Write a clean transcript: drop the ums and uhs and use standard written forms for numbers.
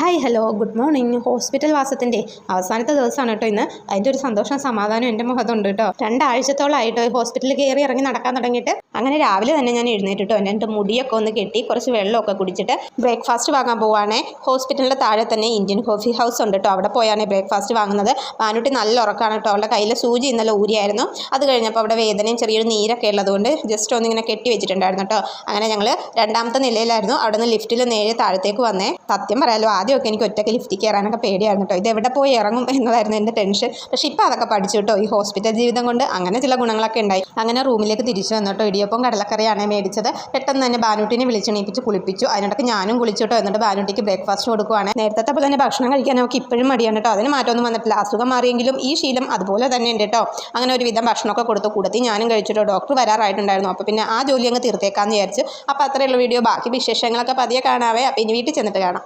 Hi hello good morning. Hospital വാസത്തിൻ്റെ അവസാനത്തെ ദിവസമാണ് കേട്ടോ ഇന്ന്. അതിൻ്റെ ഒരു സന്തോഷം സമാധാനം എൻ്റെ മുഖത്തുണ്ട് കേട്ടോ. 2 ആഴ്ചത്തോളമായിട്ടോ ഹോസ്പിറ്റലിൽ കയറി ഇറങ്ങി നടക്കാൻ തുടങ്ങിയിട്ട്. അങ്ങനെ രാവിലെ തന്നെ ഞാൻ എഴുന്നേറ്റിട്ടോ എൻ്റെ മുടിയൊക്കെ ഒന്ന് കെട്ടി കുറച്ച് വെള്ളമൊക്കെ കുടിച്ചിട്ട് ബ്രേക്ക്ഫാസ്റ്റ് വാങ്ങാൻ പോവുകയാണേ. ഹോസ്പിറ്റലിൻ്റെ താഴെ തന്നെ ഇന്ത്യൻ കോഫി ഹൗസ് ഉണ്ട് കേട്ടോ. അവിടെ പോയാണ് ബ്രേക്ക്ഫാസ്റ്റ് വാങ്ങുന്നത്. പാനുട്ടി നല്ല ഉറക്കമാണ് കേട്ടോ. അവളുടെ കയ്യിലെ സൂചി ഇന്നലെ ഊരിയായിരുന്നു. അത് കഴിഞ്ഞപ്പോൾ അവിടെ വേദനയും ചെറിയൊരു നീരൊക്കെ ഉള്ളതുകൊണ്ട് ജസ്റ്റ് ഒന്നിങ്ങനെ കെട്ടി വെച്ചിട്ടുണ്ടായിരുന്നു കേട്ടോ. അങ്ങനെ ഞങ്ങൾ 2ാമത്തെ നിലയിലായിരുന്നു. അവിടെ നിന്ന് ലിഫ്റ്റിൽ നേരെ താഴത്തേക്ക് വന്നേ. സത്യം പറയാലോ ആദ്യമൊക്കെ എനിക്ക് ഒറ്റയ്ക്ക് ലിഫ്റ്റിൽ കയറാനൊക്കെ പേടിയായിരുന്നു കേട്ടോ. ഇത് എവിടെ പോയി ഇറങ്ങും എന്നതായിരുന്നു എൻ്റെ ടെൻഷൻ. പക്ഷേ ഇപ്പോൾ അതൊക്കെ പഠിച്ചു കേട്ടോ. ഈ ഹോസ്പിറ്റൽ ജീവിതം കൊണ്ട് അങ്ങനെ ചില ഗുണങ്ങളൊക്കെ ഉണ്ടായി. അങ്ങനെ റൂമിലേക്ക് തിരിച്ചു വന്നു കേട്ടോ. ഇടിയപ്പം കടലക്കറിയാണ് മേടിച്ചത്. പെട്ടെന്ന് തന്നെ ബാനുട്ടിനെ വിളിച്ചെണീപ്പിച്ച് കുളിപ്പിച്ചു. അതിനിടയ്ക്ക് ഞാനും കുളിച്ചു കേട്ടോ. എന്നിട്ട് ബാനുട്ടിക്ക് ബ്രേക്ക്ഫാസ്റ്റ് കൊടുക്കുവാണ്. നേരത്തെ പോലെ തന്നെ ഭക്ഷണം കഴിക്കാൻ നമുക്ക് ഇപ്പോഴും മടിയാണ് കേട്ടോ. അതിന് മാറ്റമൊന്നും വന്നിട്ടില്ല. അസുഖം മാറിയെങ്കിലും ഈ ശീലം അതുപോലെ തന്നെ ഉണ്ട് കേട്ടോ. അങ്ങനെ ഒരുവിധം ഭക്ഷണമൊക്കെ കൊടുത്തു. കൂടത്തി ഞാനും കഴിച്ചിട്ടോ. ഡോക്ടർ വരാറായിട്ടുണ്ടായിരുന്നു. അപ്പോൾ പിന്നെ ആ ജോലി അങ്ങ് തീർത്തേക്കാമെന്ന് വിചാരിച്ചു. അപ്പോൾ അത്രയുള്ള വീഡിയോ. ബാക്കി വിശേഷങ്ങളൊക്കെ പതിയെ കാണാവേ. അപ്പോൾ ഇനി വീട്ടിൽ ചെന്നിട്ട് കാണാം.